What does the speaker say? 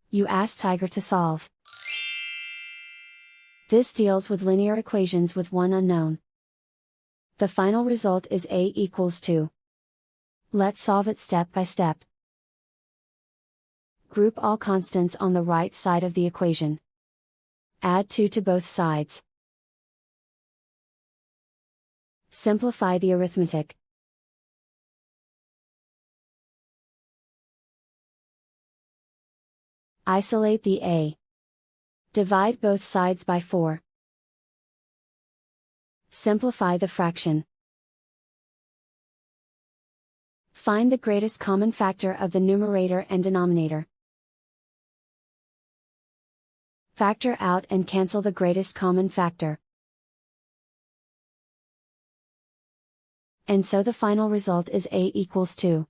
you ask Tiger to solve. This deals with linear equations with one unknown. The final result is a equals 2. Let's solve it step by step. Group all constants on the right side of the equation. Add 2 to both sides. Simplify the arithmetic. Isolate the a. Divide both sides by 4. Simplify the fraction. Find the greatest common factor of the numerator and denominator. Factor out and cancel the greatest common factor. And so the final result is a equals 2.